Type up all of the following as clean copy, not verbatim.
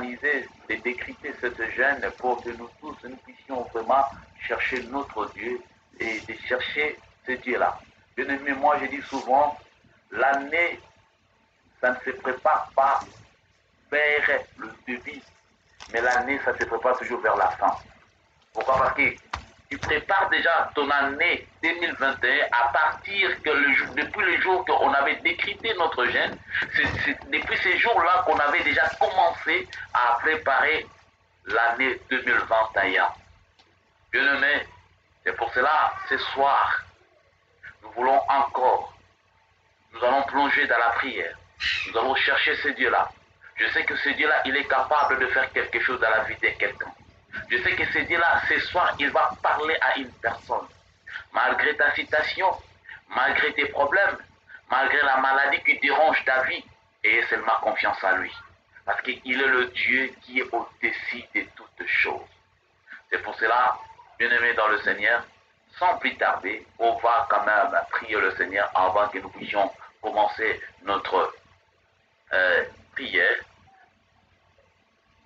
d'organiser, de décrypter cette gêne pour que nous tous, nous puissions vraiment chercher notre Dieu et de chercher ce Dieu-là. Bien aimé, moi je dis souvent, l'année, ça ne se prépare pas vers le début, mais l'année, ça se prépare toujours vers la fin. Pourquoi? Parce que tu prépares déjà ton année 2021 à partir que depuis le jour qu'on avait décrypté notre gène, c'est depuis ces jours-là qu'on avait déjà commencé à préparer l'année 2021. Bien aimé, c'est pour cela, ce soir, nous voulons encore, nous allons plonger dans la prière, nous allons chercher ce Dieu-là. Je sais que ce Dieu-là, il est capable de faire quelque chose dans la vie de quelqu'un. Je sais que ce Dieu-là, ce soir, il va parler à une personne. Malgré ta situation, malgré tes problèmes, malgré la maladie qui dérange ta vie, aie seulement confiance en lui. Parce qu'il est le Dieu qui est au-dessus de toutes choses. C'est pour cela, bien-aimés dans le Seigneur, sans plus tarder, on va quand même prier le Seigneur avant que nous puissions commencer notre prière.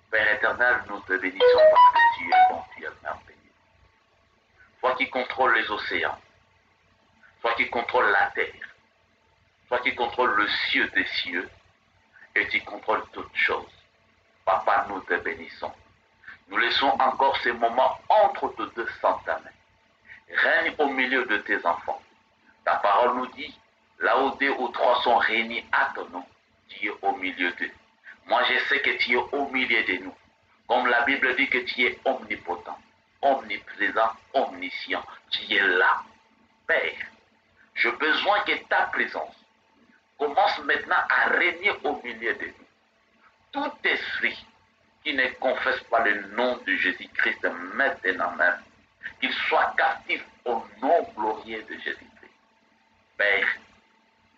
Père éternel, nous te bénissons parce que tu es bon, tu es merveilleux. Toi qui contrôles les océans, toi qui contrôles la terre, toi qui contrôles le ciel des cieux, et tu contrôles toutes choses. Papa, nous te bénissons. Nous laissons encore ces moments entre tes deux saintes mains. Règne au milieu de tes enfants. Ta parole nous dit, là où deux ou trois sont réunis à ton nom, tu es au milieu d'eux. Moi, je sais que tu es au milieu de nous. Comme la Bible dit que tu es omnipotent, omniprésent, omniscient. Tu es là. Père, j'ai besoin que ta présence commence maintenant à régner au milieu de nous. Tout esprit qui ne confesse pas le nom de Jésus-Christ maintenant même, qu'il soit captif au nom glorieux de Jésus-Christ. Père,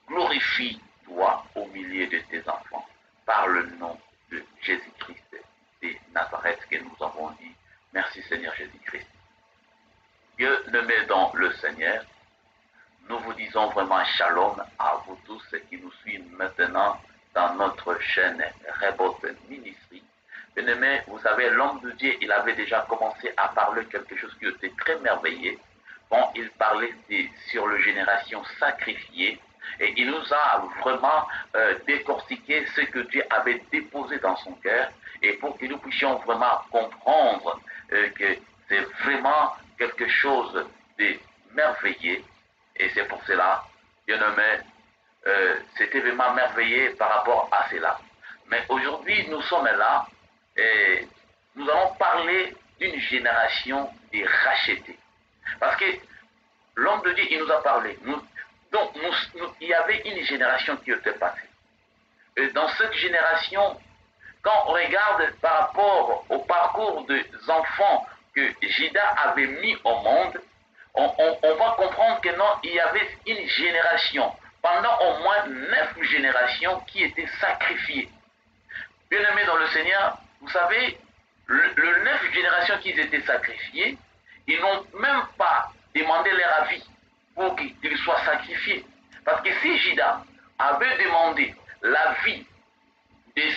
glorifie-toi au milieu de tes enfants par le nom de Jésus-Christ de Nazareth que nous avons dit. Merci Seigneur Jésus-Christ. Dieu le met dans le Seigneur. Nous vous disons vraiment shalom à vous tous qui nous suivent maintenant dans notre chaîne Rebot Ministry. Bien-aimés, vous savez, l'homme de Dieu, il avait déjà commencé à parler quelque chose qui était très merveilleux. Bon, il parlait sur la génération sacrifiée et il nous a vraiment décortiqué ce que Dieu avait déposé dans son cœur et pour que nous puissions vraiment comprendre que c'est vraiment quelque chose de merveilleux. Et c'est pour cela, bien-aimé, c'était vraiment merveilleux par rapport à cela. Mais aujourd'hui, nous sommes là et nous allons parler d'une génération des rachetés. Parce que l'homme de Dieu, il nous a parlé. Il y avait une génération qui était passée. Et dans cette génération, quand on regarde par rapport au parcours des enfants que Judas avait mis au monde, on va comprendre que non, il y avait une génération, pendant au moins 9 générations qui étaient sacrifiées. Bien-aimés dans le Seigneur, vous savez, le 9 générations qui étaient sacrifiées, ils n'ont même pas demandé leur avis pour qu'ils soient sacrifiés. Parce que si Judas avait demandé l'avis de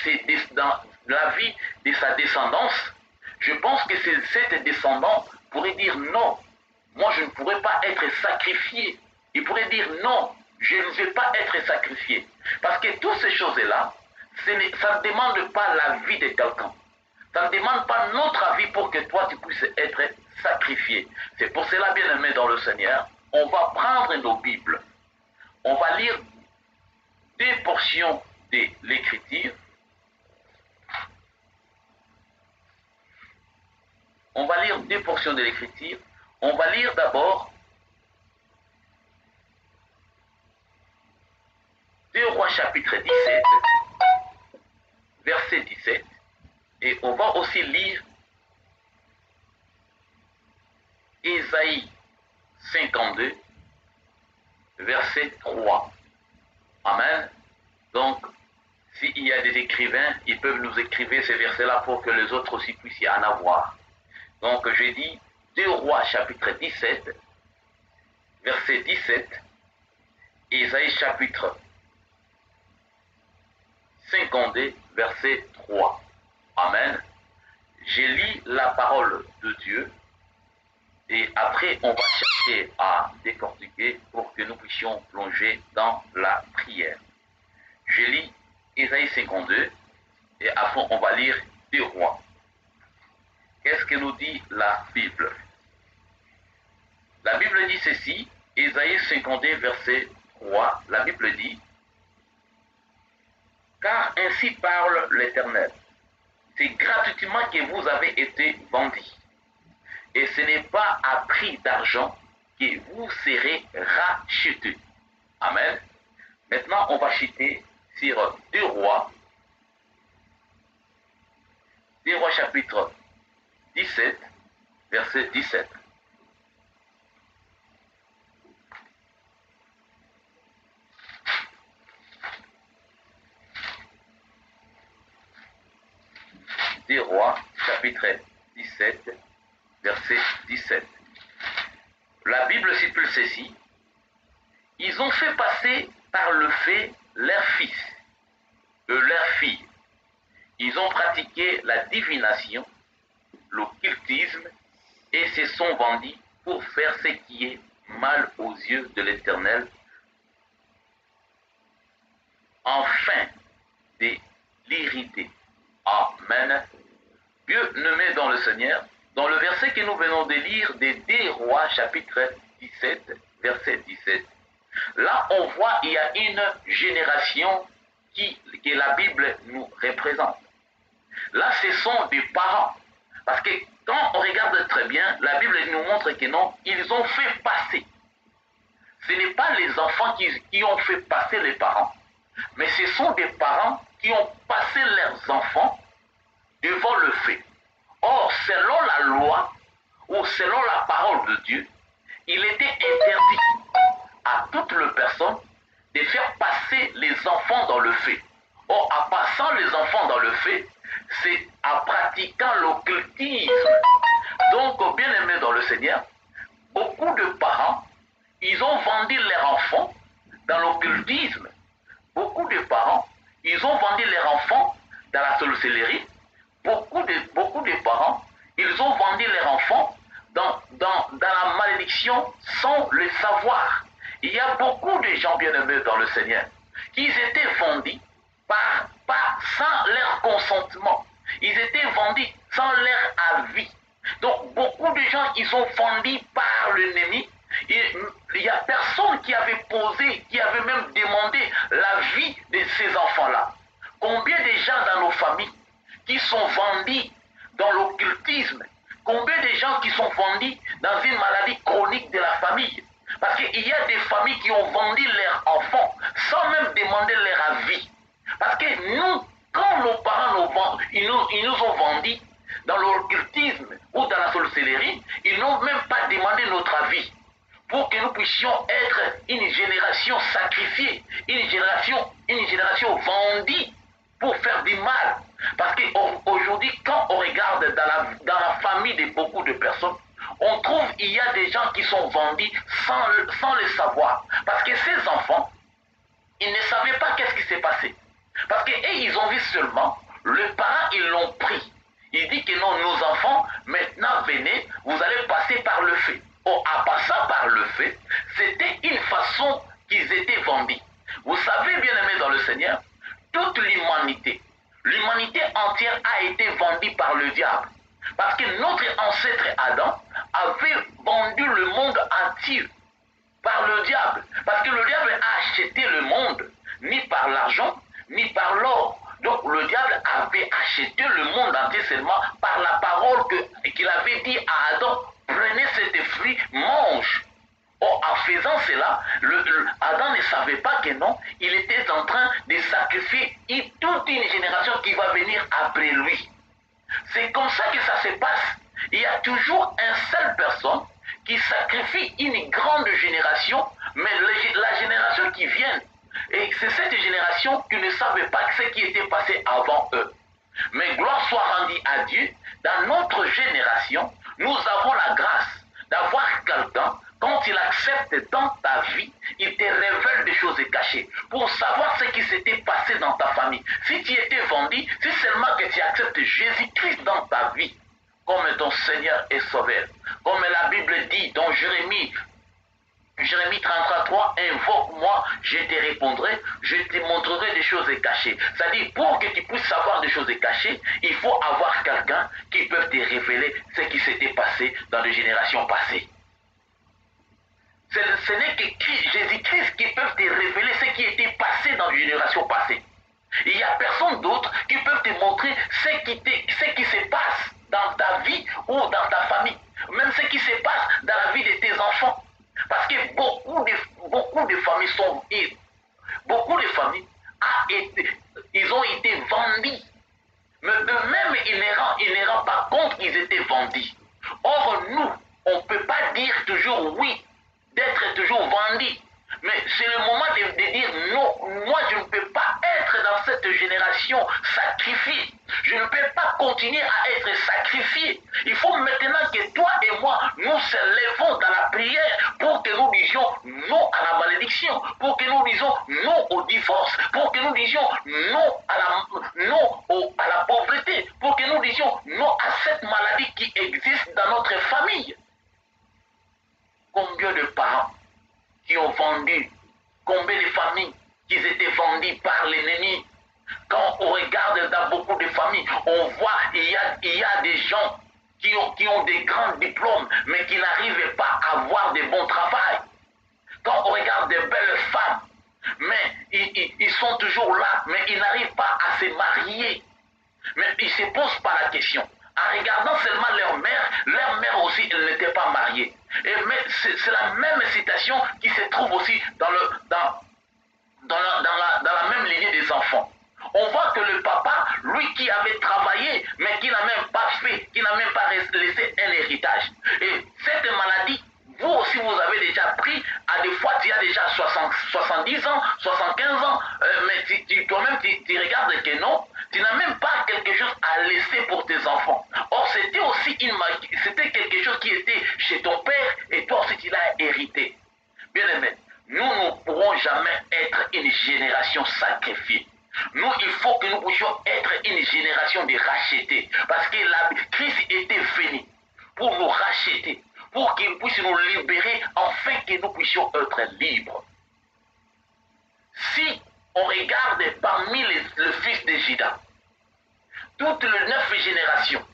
sa descendance, je pense que cette descendance pourrait dire non, moi je ne pourrais pas être sacrifié. Il pourrait dire non, je ne vais pas être sacrifié. Parce que toutes ces choses-là, ça ne demande pas l'avis de quelqu'un. Ça ne demande pas notre avis pour que toi tu puisses être sacrifié. C'est pour cela, bien-aimé dans le Seigneur, on va prendre nos Bibles. On va lire des portions de l'Écriture. On va lire deux portions de l'Écriture. On va lire d'abord 2 Rois chapitre 17, verset 17. Et on va aussi lire Ésaïe 52, verset 3. Amen. Donc, s'il y a des écrivains, ils peuvent nous écrire ces versets-là pour que les autres aussi puissent y en avoir. Donc, je dis 2 Rois chapitre 17, verset 17, Ésaïe chapitre 52, verset 3. Amen. J'ai lu la parole de Dieu et après on va chercher à décortiquer pour que nous puissions plonger dans la prière. J'ai lu Ésaïe 52 et après on va lire 2 Rois. Qu'est-ce que nous dit la Bible? La Bible dit ceci, Ésaïe 52 verset 3, la Bible dit: car ainsi parle l'Éternel, c'est gratuitement que vous avez été vendus, et ce n'est pas à prix d'argent que vous serez rachetés. Amen. Maintenant, on va chuter sur 2 Rois, 2 Rois chapitre 17, verset 17. Des Rois, chapitre 17, verset 17. La Bible stipule ceci: ils ont fait passer par le fait leurs fils et leurs filles. Ils ont pratiqué la divination, l'occultisme, et se sont vendus pour faire ce qui est mal aux yeux de l'Éternel, afin de l'irriter. Amen. Dieu nous met dans le Seigneur, dans le verset que nous venons de lire des 2 Rois, chapitre 17, verset 17. Là, on voit il y a une génération que la Bible nous représente. Là, ce sont des parents. Parce que quand on regarde très bien, la Bible nous montre que non, ils ont fait passer. Ce n'est pas les enfants qui ont fait passer les parents, mais ce sont des parents qui ont passé leurs enfants devant le fait. Or, selon la loi ou selon la parole de Dieu, il était interdit à toute les personnes de faire passer les enfants dans le fait. Or, en passant les enfants dans le fait, c'est en pratiquant l'occultisme. Donc, bien aimés dans le Seigneur, beaucoup de parents, ils ont vendu leurs enfants dans l'occultisme. Beaucoup de parents, ils ont vendu leurs enfants dans la sorcellerie. Beaucoup de parents, ils ont vendu leurs enfants dans la malédiction sans le savoir. Il y a beaucoup de gens bien-aimés dans le Seigneur qui étaient vendus sans leur consentement. Ils étaient vendus sans leur avis. Donc beaucoup de gens, ils sont vendus par l'ennemi. Il n'y a personne qui avait posé, qui avait même demandé la vie de ces enfants-là. Combien de gens dans nos familles qui sont vendus dans l'occultisme? Combien de gens qui sont vendus dans une maladie chronique de la famille? Parce qu'il y a des familles qui ont vendu leurs enfants sans même demander leur avis. Parce que nous, quand nos parents nous vendent, ils nous ont vendus dans l'occultisme ou dans la sorcellerie, ils n'ont même pas demandé notre avis pour que nous puissions être une génération sacrifiée, une génération vendue pour faire du mal. Parce qu'aujourd'hui, quand on regarde dans la famille de beaucoup de personnes, on trouve qu'il y a des gens qui sont vendus sans le savoir. Parce que ces enfants, ils ne savaient pas qu'est-ce qui s'est passé. Parce qu'ils ont vu seulement, le parent, ils l'ont pris. Il dit que non, nos enfants, maintenant venez, vous allez passer par le feu. Or, en passant par le feu, c'était une façon qu'ils étaient vendus. Vous savez, bien aimés dans le Seigneur, toute l'humanité entière a été vendue par le diable. Parce que notre ancêtre Adam avait vendu le monde entier par le diable. Parce que le diable a acheté le monde, ni par l'argent, ni par l'or. Donc le diable avait acheté le monde entier seulement par la parole qu'il avait dit à Adam: prenez cet fruit, mange. Or, en faisant cela, Adam ne savait pas que non, il était en train de sacrifier toute une génération qui va venir après lui. C'est comme ça que ça se passe. Il y a toujours une seule personne qui sacrifie une grande génération, mais la génération qui vient, et c'est cette génération qui ne savait pas ce qui était passé avant eux. Mais gloire soit rendue à Dieu, dans notre génération, nous avons la grâce d'avoir quelqu'un quand il accepte dans ta vie, il te révèle des choses cachées pour savoir ce qui s'était passé dans ta famille. Si tu étais vendu, si seulement que tu acceptes Jésus-Christ dans ta vie comme ton Seigneur et Sauveur, comme la Bible dit dans Jérémie 33, invoque-moi, je te répondrai, je te montrerai des choses cachées. C'est-à-dire, pour que tu puisses savoir des choses cachées, il faut avoir quelqu'un qui peut te révéler ce qui s'était passé dans les générations passées. Ce n'est que Jésus-Christ qui peut te révéler ce qui était passé dans les générations passées. Il n'y a personne d'autre qui peut te montrer ce qui se passe dans ta vie ou dans ta famille. Même ce qui se passe dans la vie de tes enfants. Parce que beaucoup de familles ils ont été vendus. Mais eux-mêmes, ils ne rendent pas compte qu'ils étaient vendus. Or, nous, on ne peut pas dire toujours oui, d'être toujours vendus. Mais c'est le moment de dire non, moi je ne peux pas être dans cette génération sacrifiée. Je ne peux pas continuer à être sacrifié. Il faut maintenant que toi et moi, nous se levons dans la prière pour que nous disions non à la malédiction, pour que nous disions non au divorce, pour que nous disions non à la pauvreté, pour que nous disions non à cette maladie qui existe dans notre famille. Combien de parents qui ont vendu, combien de familles qui étaient vendues par l'ennemi. Quand on regarde dans beaucoup de familles, on voit il y a des gens qui ont des grands diplômes, mais qui n'arrivent pas à avoir de bons travail. Quand on regarde de belles femmes, mais ils sont toujours là, mais ils n'arrivent pas à se marier. Mais ils ne se posent pas la question. En regardant seulement leur mère aussi, elle n'était pas mariée. Mais c'est la même citation qui se trouve aussi dans la même lignée des enfants. On voit que le papa, lui qui avait travaillé, mais qui n'a même pas fait, qui n'a même pas laissé un héritage. Et cette maladie, vous aussi vous avez déjà pris, à des fois tu as déjà 70 ans, 75 ans, mais toi-même tu regardes que non, tu n'as même pas quelque chose à laisser pour tes enfants. Or c'était aussi c'était quelque chose qui était chez ton père et toi aussi tu l'as hérité. Bien aimé, nous ne pourrons jamais être une génération sacrifiée. Nous, il faut que nous puissions être une génération de rachetés. Parce que Christ était venu pour nous racheter, pour qu'il puisse nous libérer, afin que nous puissions être libres. Si on regarde parmi le fils de Juda, toutes les 9 générations,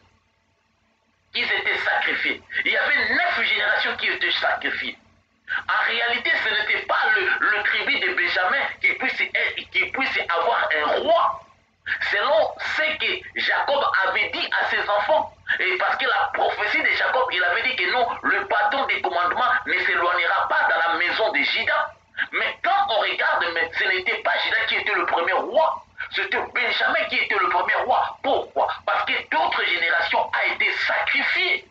ils étaient sacrifiés. Il y avait 9 générations qui étaient sacrifiées. En réalité, ce n'était pas le tribu de Benjamin qui puisse avoir un roi, selon ce que Jacob avait dit à ses enfants. Et parce que la prophétie de Jacob, il avait dit que non, le bâton des commandements ne s'éloignera pas dans la maison de Juda. Mais quand on regarde, ce n'était pas Juda qui était le premier roi, c'était Benjamin qui était le premier roi. Pourquoi? Parce que d'autres générations ont été sacrifiées.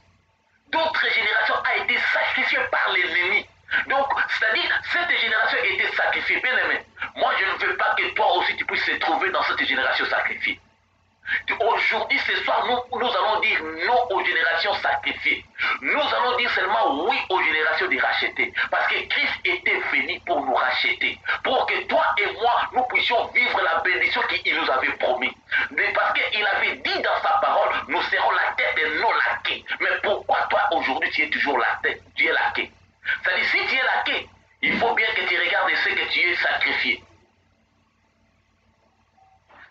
D'autres générations ont été sacrifiées par l'ennemi. Donc, c'est-à-dire, cette génération a été sacrifiée. Bien aimé, moi je ne veux pas que toi aussi tu puisses te trouver dans cette génération sacrifiée. Aujourd'hui, ce soir, nous allons dire non aux générations sacrifiées. Nous allons dire seulement oui aux générations de racheter. Parce que Christ était venu pour nous racheter. Pour que toi et moi, nous puissions vivre la bénédiction qu'il nous avait promis. Mais parce qu'il avait dit dans sa parole, nous serons la tête et non la queue. Mais pourquoi toi, aujourd'hui, tu es toujours la tête, tu es la queue? C'est-à-dire, si tu es la queue, il faut bien que tu regardes ce que tu es sacrifié.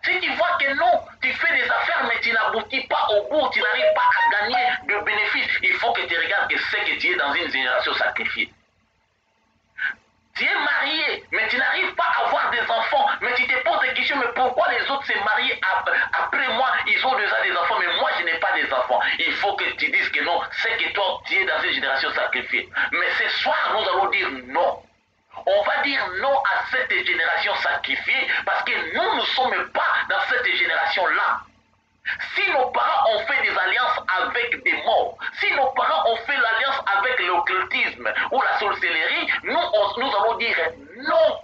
Si tu vois que non, tu fais des affaires mais tu n'aboutis pas au bout, tu n'arrives pas à gagner de bénéfices, il faut que tu regardes que c'est que tu es dans une génération sacrifiée. Tu es marié, mais tu n'arrives pas à avoir des enfants, mais tu te poses des questions, mais pourquoi les autres se marient après moi, ils ont déjà des enfants, mais moi je n'ai pas des enfants. Il faut que tu dises que non, c'est que toi tu es dans une génération sacrifiée. Mais ce soir, nous allons dire non. On va dire non à cette génération sacrifiée parce que nous ne sommes pas dans cette génération-là. Si nos parents ont fait des alliances avec des morts, si nos parents ont fait l'alliance avec l'occultisme ou la sorcellerie, nous allons dire non.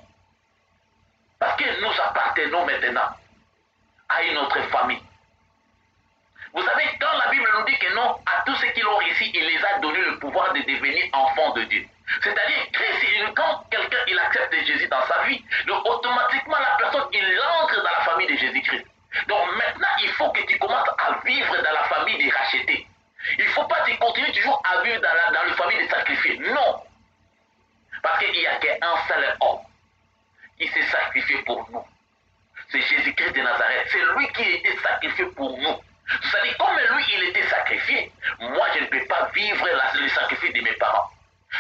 Parce que nous appartenons maintenant à une autre famille. Vous savez, quand la Bible nous dit que non, à tous ceux qui l'ont réussi, il les a donné le pouvoir de devenir enfants de Dieu. C'est-à-dire, Christ, quand quelqu'un il accepte Jésus dans sa vie, donc automatiquement la personne, il entre dans la famille de Jésus-Christ. Donc maintenant, il faut que tu commences à vivre dans la famille des rachetés. Il ne faut pas que tu continues toujours à vivre dans la famille des sacrifiés. Non. Parce qu'il n'y a qu'un seul homme qui s'est sacrifié pour nous. C'est Jésus-Christ de Nazareth. C'est lui qui a été sacrifié pour nous. C'est-à-dire, comme lui, il était sacrifié, moi, je ne peux pas vivre le sacrifice de mes parents.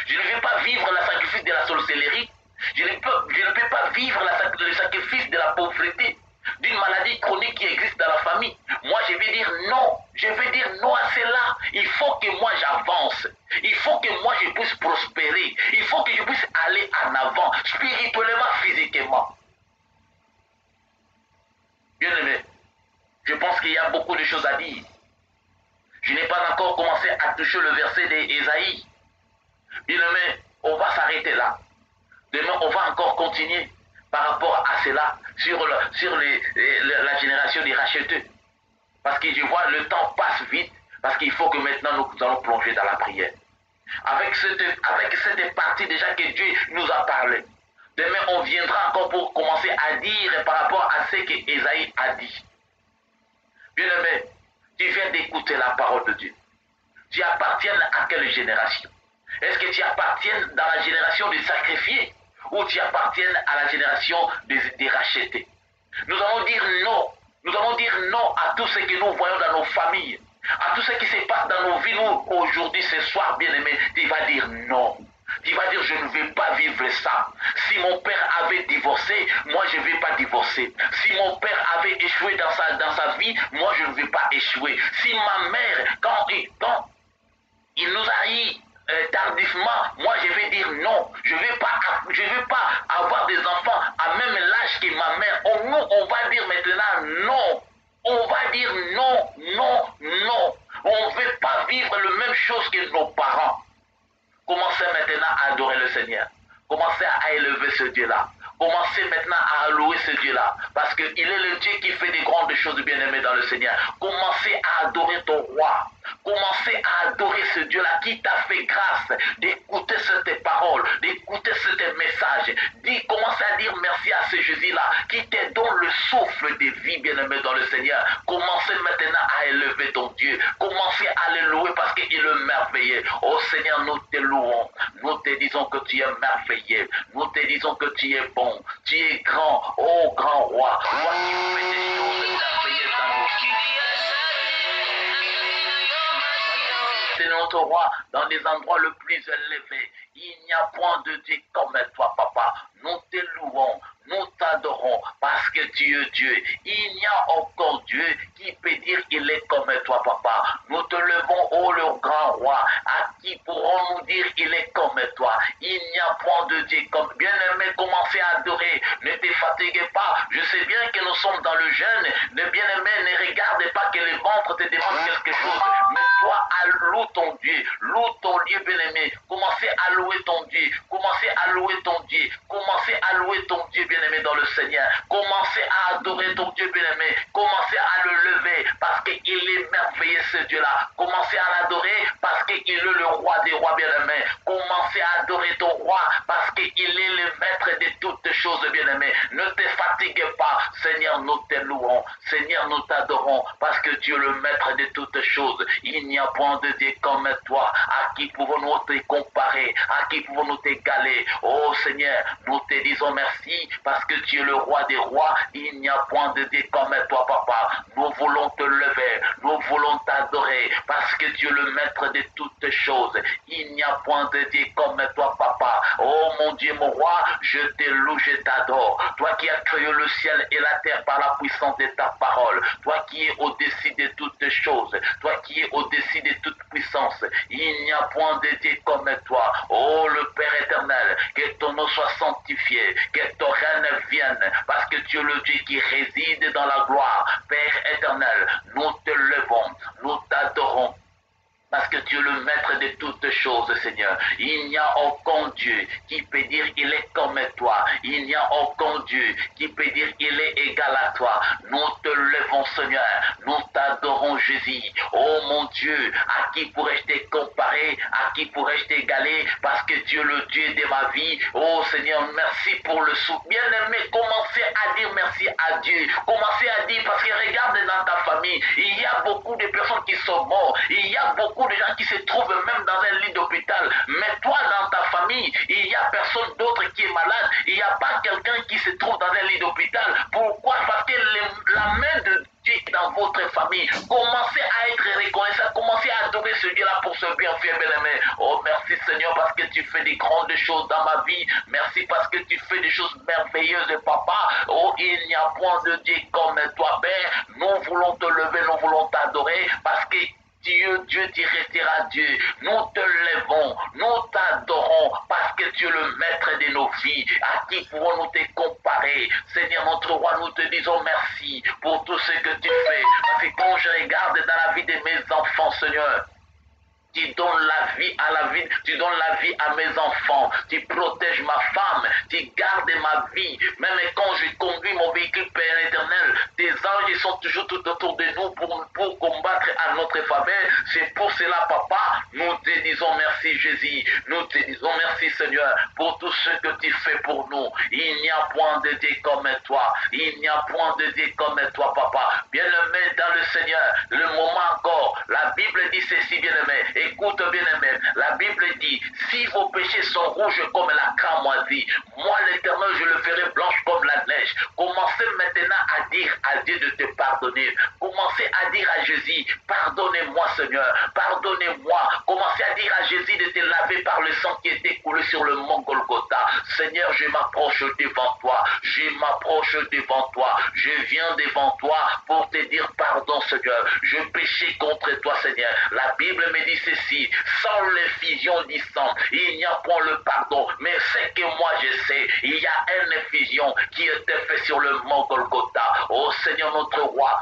Je ne peux pas vivre le sacrifice de la sorcellerie. Je ne peux pas vivre le sacrifice de la pauvreté, d'une maladie chronique qui existe dans la famille. Moi, je vais dire non. Je vais dire non à cela. Il faut que moi, j'avance. Il faut que moi, je puisse prospérer. Il faut que je puisse aller en avant, spirituellement, physiquement. Bien-aimé, je pense qu'il y a beaucoup de choses à dire. Je n'ai pas encore commencé à toucher le verset d'Ésaïe. Bien-aimé, on va s'arrêter là. Demain, on va encore continuer par rapport à cela sur la génération des racheteux. Parce que je vois le temps passe vite, parce qu'il faut que maintenant nous allons plonger dans la prière. Avec cette partie déjà que Dieu nous a parlé. Demain, on viendra encore pour commencer à dire par rapport à ce que Ésaïe a dit. Bien-aimé, tu viens d'écouter la parole de Dieu. Tu appartiens à quelle génération? Est-ce que tu appartiens dans la génération des sacrifiés ou tu appartiens à la génération des rachetés? Nous allons dire non. Nous allons dire non à tout ce que nous voyons dans nos familles, à tout ce qui se passe dans nos vies. Nous, aujourd'hui, ce soir, bien-aimé, tu vas dire non. Tu vas dire, je ne vais pas vivre ça. Si mon père avait divorcé, moi je ne vais pas divorcer. Si mon père avait échoué dans sa vie, moi je ne vais pas échouer. Si ma mère, quand il nous a eu tardivement, moi je vais dire non. Je ne vais pas avoir des enfants à même l'âge que ma mère. On va dire maintenant non. On va dire non, non, non. On ne veut pas vivre la même chose que nos parents. Commencez maintenant à adorer le Seigneur. Commencez à élever ce Dieu-là. Commencez maintenant à louer ce Dieu-là. Parce qu'il est le Dieu qui fait des grandes choses bien-aimées dans le Seigneur. Commencez à adorer ton roi. Commencez à adorer ce Dieu-là qui t'a fait grâce d'écouter cette parole, d'écouter ce message. Commencez à dire merci à ce Jésus-là qui te donne le souffle de vie bien-aimé dans le Seigneur. Commencez maintenant à élever ton Dieu. Commencez à le louer parce qu'il est merveilleux. Oh Seigneur, nous te louons. Nous te disons que tu es merveilleux. Nous te disons que tu es bon. Tu es grand. Oh grand roi. Toi qui fais des choses merveilleuses dans nos vies. C'est notre roi dans les endroits le plus élevés. Il n'y a point de Dieu comme toi, papa. Nous te louons, nous t'adorons parce que tu es Dieu. Il n'y a aucun Dieu qui peut dire il est comme toi, papa. Nous te levons, ô le grand roi, à qui pourrons-nous dire il est comme toi. Il n'y a point de Dieu comme. Bien-aimé, commencez à adorer. Ne te fatiguez pas. Je sais bien que nous sommes dans le jeûne. Le bien-aimé, ne regarde pas que les ventres te demandent quelque chose. Mais toi, loue ton Dieu. Loue ton Dieu, bien-aimé. Commencez à louer ton Dieu. Commencez à louer ton Dieu. Commencez à louer ton Dieu, bien-aimé, dans le Seigneur. Commencez à adorer ton Dieu, bien-aimé. Commencez à le lever parce qu'il est merveilleux, ce Dieu-là. Commencez à l'adorer parce qu'il est le roi des rois, bien-aimé. Commencez à adorer ton roi parce qu'il est le maître de toutes choses, bien-aimé. Ne te fatigue pas. Seigneur, nous te louons. Seigneur, nous t'adorons parce que tu es le maître de toutes choses. Il n'y a point de Dieu comme toi. À qui pouvons-nous te comparer? À qui pouvons-nous t'égaler? Oh Seigneur, nous te disons merci parce que tu es le roi des rois. Il n'y a point de Dieu comme toi, papa. Nous voulons te lever. Nous voulons t'adorer parce que tu es le maître de toutes choses. Il n'y a point de Dieu comme toi, papa. Oh mon Dieu, mon roi, je te loue, je t'adore. Toi qui as créé le ciel et la terre par la puissance de ta parole. Toi qui es au-dessus de toutes choses. Toi qui es au-dessus de toute puissance. Il n'y a point de Dieu comme toi. Oh le Père éternel, que ton nom soit sanctifié, que ton règne vienne, parce que tu es le Dieu qui réside dans la gloire. Père éternel, nous te levons, nous t'adorons. Parce que tu es le maître de toutes choses, Seigneur. Il n'y a aucun Dieu qui peut dire il est comme toi. Il n'y a aucun Dieu qui peut dire il est égal à toi. Nous te levons, Seigneur. Nous t'adorons, Jésus. Oh mon Dieu, à qui pourrais-je te comparer? À qui pourrais-je t'égaler? Parce que tu es le Dieu de ma vie. Oh Seigneur, merci pour le soutien. Bien-aimé, commencez à dire merci à Dieu. Commencez à dire, parce que regarde dans ta famille, il y a beaucoup de personnes qui sont mortes. Il y a beaucoup de gens qui se trouvent même dans un lit d'hôpital. Mais toi, dans ta famille, il n'y a personne d'autre qui est malade. Il n'y a pas quelqu'un qui se trouve dans un lit d'hôpital. Pourquoi? Parce que la main de Dieu est dans votre famille. Commencez à être reconnaissant. Commencez à adorer ce Dieu-là pour ce bienfait, bien-aimé. Oh, merci Seigneur parce que tu fais des grandes choses dans ma vie. Merci parce que tu fais des choses merveilleuses, Papa. Oh, il n'y a point de Dieu comme toi, Père. Nous voulons te lever, nous voulons t'adorer parce que Dieu, tu resteras Dieu. Nous te levons, nous t'adorons parce que tu es le maître de nos vies. À qui pourrons-nous te comparer? Seigneur notre roi, nous te disons merci pour tout ce que tu fais. Parce que quand je regarde dans la vie de mes enfants, Seigneur, tu donnes la vie à la vie, tu donnes la vie à mes enfants, tu protèges ma femme, tu gardes ma vie. Même quand je conduis mon véhicule, Père éternel, tes anges sont toujours tout autour de nous pour combattre à notre faveur. C'est pour cela, Papa, nous te disons merci, Jésus. Nous te disons merci, Seigneur, pour tout ce que tu fais pour nous. Il n'y a point de Dieu comme toi. Il n'y a point de Dieu comme toi, Papa. Bien-aimé dans le Seigneur, le moment encore, la Bible dit ceci, bien-aimé. Écoute, bien-aimé, la Bible dit, si vos péchés sont rouges comme la cramoisie, moi l'Éternel, je le ferai blanche comme la neige. Commencez maintenant à dire à Dieu de te pardonner. Commencez à dire à Jésus, pardonnez-moi Seigneur, pardonnez-moi. Commencez à dire à Jésus de te laver par le sang qui était coulé sur le mont Golgotha. Seigneur, je m'approche devant toi, je m'approche devant toi, je viens devant toi pour te dire pardon Seigneur. Je péchais contre toi Seigneur. La Bible me dit ceci, sans l'effusion du sang, il n'y a point le pardon. Mais c'est que moi je sais, il y a une effusion qui était faite sur le mont Golgotha. Oh Seigneur notre roi,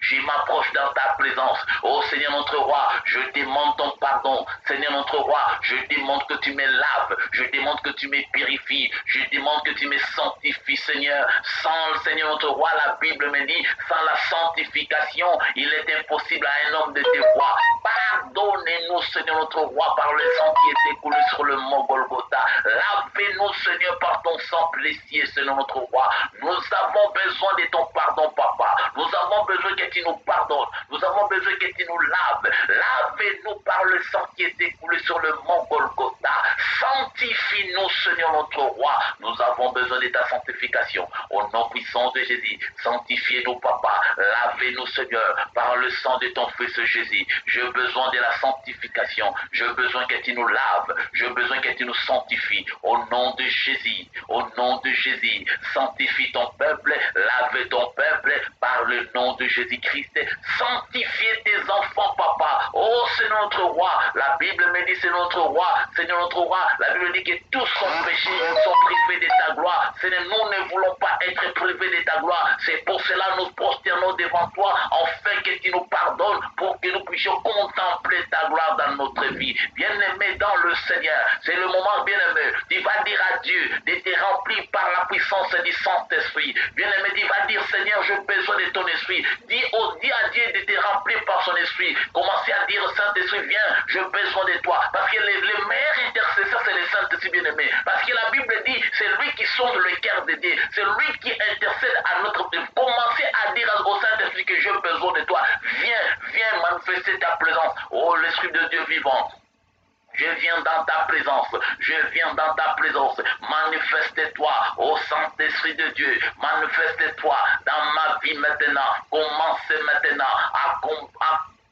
je m'approche dans ta présence. Oh Seigneur notre roi, je demande ton pardon. Seigneur notre roi, je demande que tu me laves. Je demande que tu me purifies. Je demande que tu me sanctifies, Seigneur. Sans le Seigneur notre roi, la Bible me dit, sans la sanctification, il est impossible à un homme de te voir. Pardonnez-nous, Seigneur notre roi, par le sang qui est écoulé sur le mont Golgotha. Lavez-nous, Seigneur, par ton sang précieux, Seigneur notre roi. Nous avons besoin de ton pardon, Papa. Nous avons besoin que tu nous pardonnes. Nous avons besoin que tu nous laves. Lavez-nous par le sang qui est écoulé sur le mont Golgotha. Sanctifie-nous, Seigneur notre roi. Nous avons besoin de ta sanctification. Au nom puissant de Jésus, sanctifiez-nous, Papa. Lavez-nous, Seigneur, par le sang de ton Fils Jésus. J'ai besoin de la sanctification. J'ai besoin que tu nous laves. J'ai besoin que tu nous sanctifies. Au nom de Jésus, au nom de Jésus, sanctifie ton peuple, lave ton peuple par le nom de Jésus-Christ. Sanctifiez tes enfants, Papa. Oh, c'est notre roi. La Bible me dit, c'est notre roi. Seigneur notre roi, la Bible dit que tous sont péchés, sont privés de ta gloire. Seigneur, nous ne voulons pas être privés de ta gloire. C'est pour cela que nous prosternons devant toi, afin que tu nous pardonnes, pour que nous puissions contempler ta gloire dans notre vie. Bien-aimé dans le Seigneur, c'est le moment, bien-aimé. Tu vas dire à Dieu de te remplir par la puissance du Saint-Esprit. Bien-aimé, tu vas dire, Seigneur, j'ai besoin de ton esprit. Dis à Dieu de te remplir par son esprit. Commencez à dire, Saint-Esprit, viens, j'ai besoin de toi. Parce que le meilleur intercesseur, c'est le Saint-Esprit, bien-aimé. Parce que la Bible dit, c'est lui qui sonde le cœur de Dieu. C'est lui qui intercède à notre vie. Commencez à dire au Saint-Esprit que j'ai besoin de toi. Viens manifester ta présence. Oh, l'Esprit de Dieu vivant. Je viens dans ta présence, je viens dans ta présence, manifeste-toi, ô Saint-Esprit de Dieu, manifeste-toi dans ma vie maintenant, commence maintenant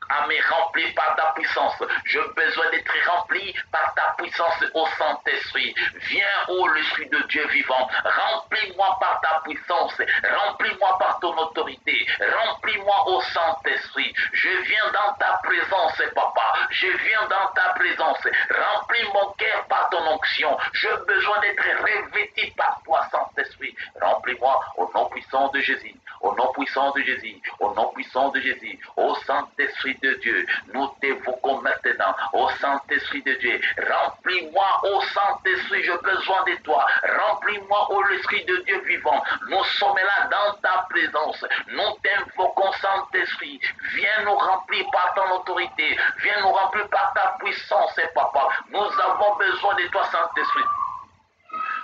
à me remplir par ta puissance. J'ai besoin d'être rempli par ta puissance au Saint-Esprit. Viens, ô l'Esprit de Dieu vivant, remplis-moi par ta puissance, remplis-moi par ton autorité, remplis-moi au Saint-Esprit. Je viens dans ta présence, Papa, je viens dans ta présence, remplis mon cœur par ton onction. J'ai besoin d'être revêtu par toi, Saint-Esprit. Remplis-moi au nom puissant de Jésus, au nom puissant de Jésus, au nom puissant de Jésus, au Saint-Esprit de Dieu. Nous t'évoquons maintenant Saint-Esprit de Dieu. Remplis-moi, ô Saint-Esprit, j'ai besoin de toi. Remplis-moi, ô l'Esprit de Dieu vivant. Nous sommes là dans ta présence. Nous t'invoquons, Saint-Esprit. Viens nous remplir par ton autorité. Viens nous remplir par ta puissance, Papa. Nous avons besoin de toi, Saint-Esprit.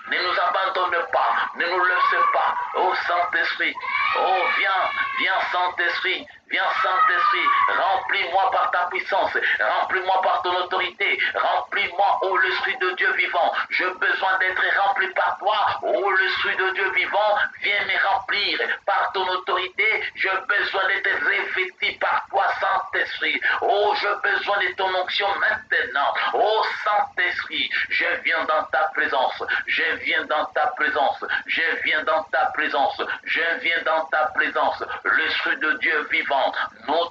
Ne nous abandonne pas, ne nous laisse pas, ô Saint-Esprit. Oh, viens Saint-Esprit, viens Saint-Esprit, remplis-moi par ta puissance, remplis-moi par ton autorité, remplis-moi, ô l'Esprit de Dieu vivant. J'ai besoin d'être rempli par toi, ô l'Esprit de Dieu vivant, viens me remplir par ton autorité. J'ai besoin d'être revêtu par toi, Saint-Esprit. Oh, j'ai besoin de ton onction maintenant. Oh Saint-Esprit, je viens dans ta présence, je viens dans ta présence, je viens dans ta présence, je viens dans ta présence. L'Esprit de Dieu vivant, nous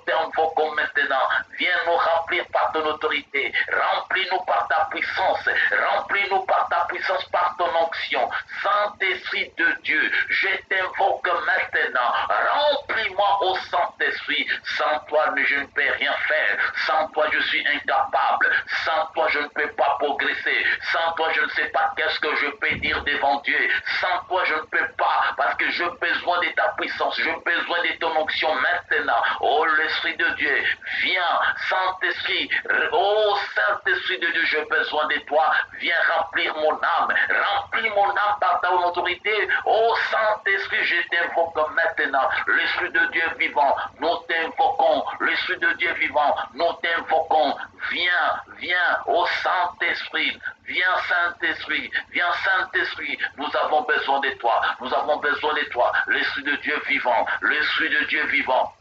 t'invoquons maintenant. Viens nous remplir par ton autorité, remplis-nous par ta puissance, remplis-nous par ta puissance, par ton onction. Saint-Esprit de Dieu, je t'invoque maintenant. Remplis-moi, ô Saint-Esprit. Sans toi, je ne peux rien faire. Sans toi, je suis incapable. Sans toi, je ne peux pas progresser. Sans toi, je ne sais pas qu'est-ce que je peux dire devant Dieu. Sans toi, je ne peux pas, parce que j'ai besoin de ta puissance. J'ai besoin de ton onction maintenant. Oh, l'Esprit de Dieu, viens, Saint-Esprit. Oh, Saint-Esprit de Dieu, j'ai besoin de toi. Viens remplir mon âme. Remplis mon âme par ta autorité. Oh, Saint-Esprit, je t'invoque maintenant. L'Esprit de Dieu vivant, nous t'invoquons. L'Esprit de Dieu vivant, nous t'invoquons. Viens, ô Saint-Esprit. Viens, Saint-Esprit. Viens, Saint-Esprit. Nous avons besoin de toi. Nous avons besoin de toi. L'Esprit de Dieu vivant. L'Esprit de Dieu vivant.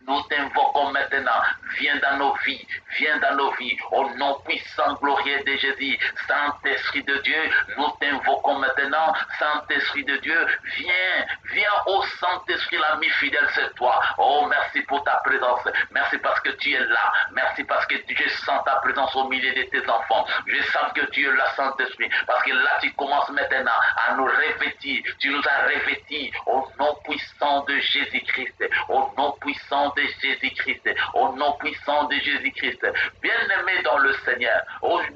Nous t'invoquons maintenant, viens dans nos vies, au nom puissant, glorieux de Jésus. Saint-Esprit de Dieu, nous t'invoquons maintenant, Saint-Esprit de Dieu, viens au Saint-Esprit, l'ami fidèle, c'est toi. Oh, merci pour ta présence, merci parce que tu es là, merci parce que je sens ta présence au milieu de tes enfants. Je sens que tu es là, Saint-Esprit, parce que là tu commences maintenant à nous revêtir, tu nous as revêtis au nom puissant de Jésus-Christ, au nom puissant de Jésus-Christ, au nom puissant de Jésus-Christ. Bien-aimé dans le Seigneur,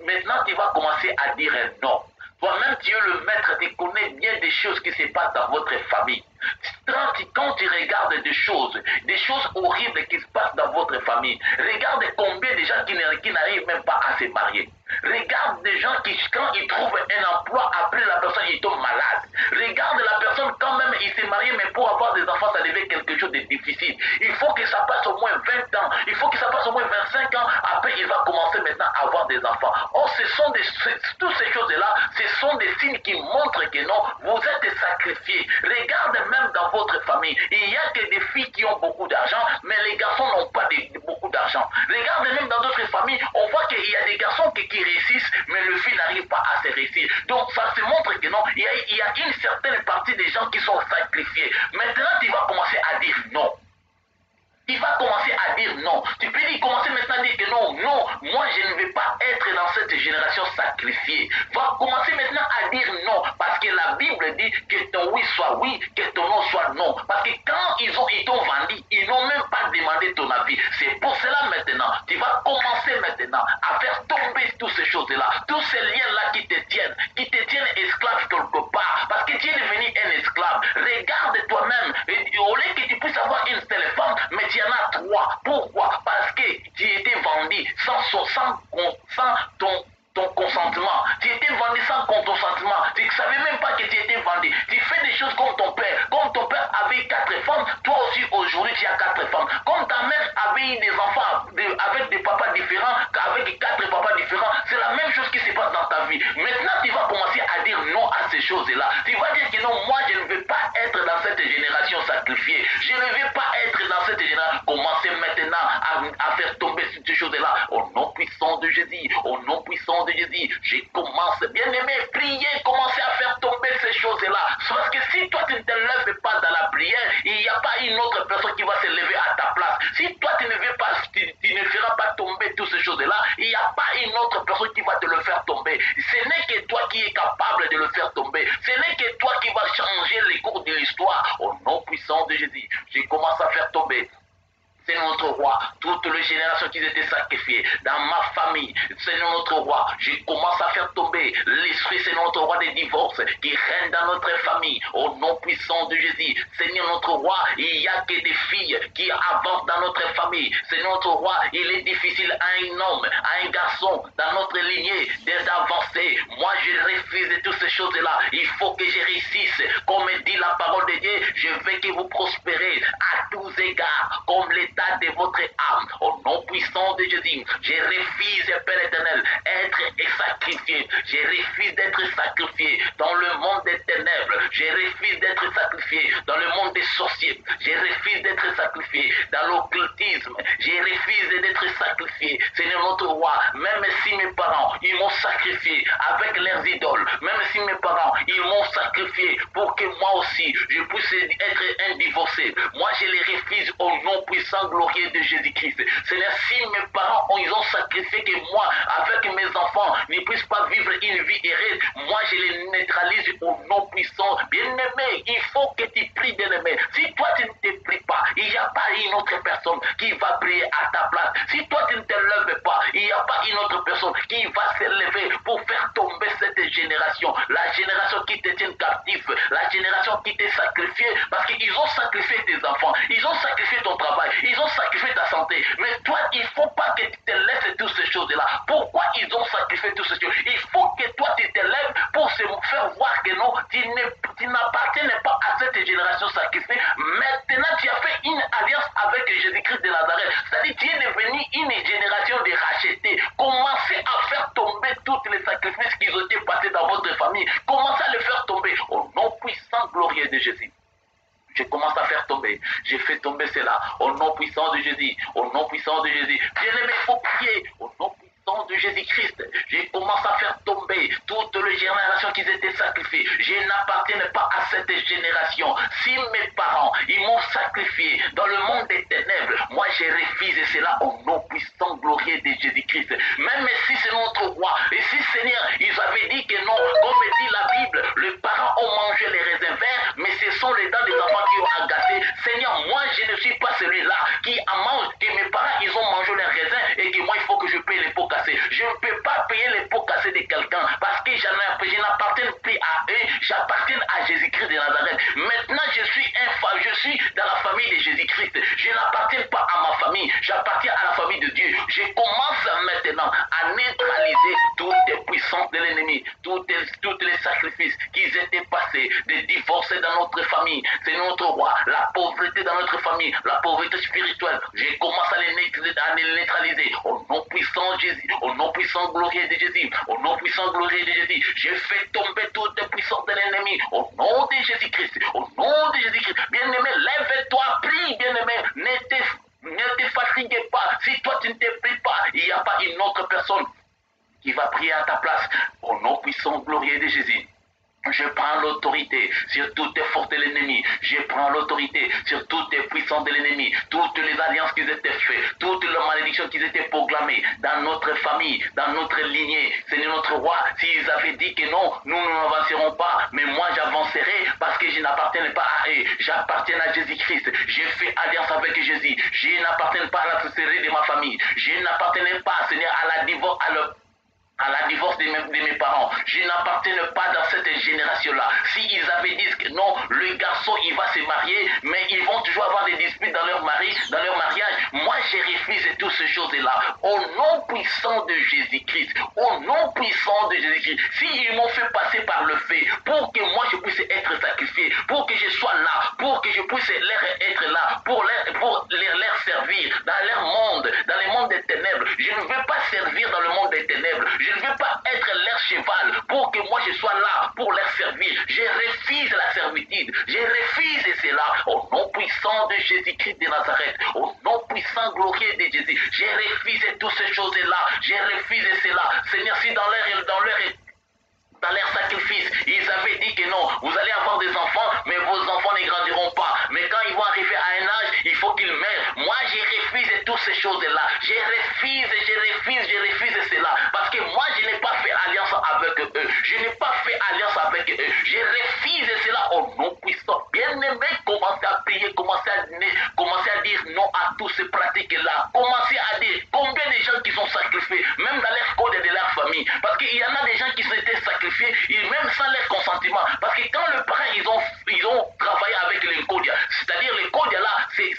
maintenant tu vas commencer à dire un non. Toi-même, tu es le maître, tu connais bien des choses qui se passent dans votre famille. Quand tu regardes des choses horribles qui se passent dans votre famille, regarde combien de gens qui n'arrivent même pas à se marier. Regarde des gens qui, quand ils trouvent un emploi, après la personne, ils tombent malades. Regarde la personne, quand même, il s'est marié, mais pour avoir des enfants, ça devient quelque chose de difficile. Il faut que ça passe au moins 20 ans. Il faut que ça passe au moins 25 ans. Après, il va commencer maintenant à avoir des enfants. Or, toutes ces choses-là, ce sont des signes qui montrent que non, vous êtes sacrifiés. Regarde même dans votre famille, il n'y a que des filles qui ont beaucoup d'argent, mais les garçons n'ont pas beaucoup d'argent. Regarde même dans d'autres familles, on voit qu'il y a des garçons qui réussissent, mais le fils n'arrive pas à se réussir. Donc ça se montre que non, il y a une certaine partie des gens qui sont sacrifiés. Maintenant, tu vas commencer à dire non. Il va commencer à dire non. Tu peux commencer maintenant à dire que non, moi je ne vais pas être dans cette génération sacrifiée. Va commencer maintenant à dire non, parce que la Bible dit que ton oui soit oui, que ton non soit non. Parce que quand ils t'ont vendu, ils n'ont même pas demandé ton avis. C'est pour cela maintenant, tu vas commencer maintenant à faire tomber toutes ces choses-là, tous ces liens-là qui te tiennent esclave quelque part, parce que tu es devenu un esclave. Regarde toi-même, au lieu que tu puisses avoir une seule femme, mais il y en a 3. Pourquoi? Parce que tu étais vendu sans ton consentement. Tu étais vendu sans ton consentement. Tu ne savais même pas que tu étais vendu. Tu fais des choses comme ton père. Comme ton père avait 4 femmes, toi aussi aujourd'hui tu as 4 femmes. Comme ta mère avait eu des enfants avec des papas différents, avec 4 papas différents, c'est la même chose qui se passe dans ta vie. Maintenant tu vas commencer à dire non à ces choses-là. Tu vas dire que non, moi je ne veux pas être dans cette génération sacrifiée. Je ne veux pas être dans cette génération. Commencez maintenant à faire tomber ces choses-là. Au nom puissant de Jésus, au nom puissant de Jésus, je commence, bien aimé, prier, commencer à faire tomber ces choses-là. Parce que si toi tu ne te lèves pas dans la prière, il n'y a pas une autre personne qui va se lever à ta place. Si toi tu ne veux pas, tu ne feras pas tomber toutes ces choses-là, il n'y a pas une autre personne qui va te le faire tomber. Ce n'est que toi qui es capable de le faire tomber. Ce n'est que toi qui vas changer les cours de l'histoire. Au nom puissant de Jésus, je commence à faire tomber. C'est notre roi. Toutes les générations qui étaient été sacrifié. Dans ma famille, Seigneur notre roi, je commence à faire tomber l'esprit, Seigneur notre roi, des divorces qui règne dans notre famille. Au nom puissant de Jésus, Seigneur notre roi, il n'y a que des filles qui avancent dans notre famille. Seigneur notre roi, il est difficile à un homme, à un garçon dans notre lignée d'avancer. Moi, je refuse toutes ces choses-là. Il faut que je réussisse. Comme dit la parole de Dieu, je veux que vous prospérez à tous égards, comme l'état de votre âme. Au nom puissant de Jésus, je refuse, Père éternel, être sacrifié. Je refuse d'être sacrifié dans le monde des ténèbres. Je refuse d'être sacrifié dans le monde des sorciers. Je refuse d'être sacrifié dans l'occultisme. Je refuse d'être sacrifié. Seigneur notre roi, même si mes parents, ils m'ont sacrifié avec leurs idoles, même si mes parents, ils m'ont sacrifié pour que moi aussi, je puisse être un divorcé. Moi, je les refuse au nom puissant, glorieux de Jésus-Christ. Seigneur, si mes parents, ils ont sacrifié que moi, avec mes enfants, ne puissent pas vivre une vie heureuse, moi, je les neutralise au nom puissant. Bien-aimé, il faut que tu pries, bien-aimé. Si toi, tu ne te pries pas, il n'y a pas une autre personne qui va prier à ta place. Si toi, tu ne te lèves pas, il n'y a pas une autre personne qui va se lever pour faire tomber cette génération. La génération qui te tient captif, la génération qui t'est sacrifié, parce qu'ils ont sacrifié tes enfants, ils ont sacrifié ton travail, ils ont sacrifié ta santé. Mais toi, il ne faut pas que tu te laisses toutes ces choses-là. Pourquoi ils ont sacrifié toutes ces choses? Il faut que toi, tu te lèves pour se faire voir que non, tu n'appartiens pas à cette génération sacrifiée. Maintenant, tu as fait une alliance avec Jésus-Christ de Nazareth. C'est-à-dire, tu es devenu une génération de rachetés. Commencez à faire tomber tous les sacrifices qui ont été passés dans votre famille. Commencez à les faire tomber au nom puissant, glorieux de Jésus. Je commence à faire tomber. J'ai fait tomber cela au nom puissant de Jésus. Au nom puissant de Jésus. Bien-aimé, il faut prier au nom puissant de Jésus-Christ. Je commence à faire tomber toutes les générations qui étaient sacrifiées. Je n'appartiens pas à cette génération. Si mes parents, ils m'ont sacrifié dans le monde des ténèbres, moi je refuse cela au nom puissant, glorieux de Jésus-Christ. Même si c'est notre roi, et si Seigneur, ils avaient dit que non, comme dit la Bible, les parents ont mangé les raisins verts, mais ce sont les dents des enfants qui ont agacé. Seigneur, moi je ne suis pas celui-là qui mange, que mes parents ils ont mangé les raisins et que moi il faut que je paye les pots cassés. Je ne peux pas payer les pots cassés de quelqu'un parce que je n'appartiens plus à eux, j'appartiens à Jésus-Christ de Nazareth. Maintenant je suis dans la famille de Jésus-Christ. Je n'appartiens pas à ma famille, j'appartiens à la famille de Dieu. Je commence maintenant à neutraliser toutes les puissances de l'ennemi, tous les sacrifices qui étaient passés, des divorces dans notre famille. C'est notre roi, la pauvreté dans notre famille, la pauvreté spirituelle. Je commence à les neutraliser au nom puissant de Jésus, au nom puissant glorieux de Jésus, au nom puissant glorieux de Jésus. Je fais tomber toutes les puissances de l'ennemi au nom de Jésus-Christ, au nom de Jésus-Christ. Bien-aimé, lève-toi, prie, bien-aimé, ne te fatigue pas. Si toi tu ne te pries pas, il n'y a pas une autre personne qui va prier à ta place. Au nom puissant glorieux de Jésus. Je prends l'autorité sur toutes les forces de l'ennemi. Je prends l'autorité sur toutes les puissances de l'ennemi. Toutes les alliances qui étaient faites, toutes les malédictions qui étaient proclamées dans notre famille, dans notre lignée. Seigneur notre roi, s'ils avaient dit que non, nous n'avancerons pas, mais moi j'avancerai parce que je n'appartiens pas à eux. J'appartiens à Jésus-Christ. J'ai fait alliance avec Jésus. Je n'appartiens pas à la sorcellerie de ma famille. Je n'appartiens pas, Seigneur, à la divorce de mes parents. Je n'appartiens pas dans cette génération-là. S'ils avaient dit que non, le garçon, il va se marier, mais ils vont toujours avoir des disputes dans leur mariage. Moi, je refuse toutes ces choses-là. Au nom puissant de Jésus-Christ, au nom puissant de Jésus-Christ, s'ils m'ont fait passer par le feu, pour que moi, je puisse être sacrifié, pour que je sois là, pour que je puisse être là, pour leur servir dans leur monde, dans le monde des ténèbres. Je ne veux pas servir dans le monde des ténèbres. Je ne veux pas être leur cheval pour que moi je sois là pour leur servir. Je refuse la servitude. Je refuse cela au nom puissant de Jésus-Christ de Nazareth. Au nom puissant glorieux de Jésus. Je refuse toutes ces choses-là. Je refuse cela. Seigneur, si dans leur sacrifice, ils avaient dit que non, vous allez avoir des enfants, mais vos enfants ne grandiront pas. Mais quand ils vont arriver à un âge, il faut qu'ils meurent. Moi, je refuse toutes ces choses-là. Je refuse cela. Parce que moi, je n'ai pas fait alliance avec eux. Je n'ai pas fait alliance avec eux. Je refuse cela au nom puissant. Bien-aimé, commencez à prier, commencez à dire non à toutes ces pratiques-là. Commencez à dire combien de sacrifiés, même dans leur code et de leur famille. Parce qu'il y en a des gens qui s'étaient sacrifiés, même sans leur consentement. Parce que quand le parent, ils ont travaillé avec l'encodia, c'est-à-dire l'encodia là, c'est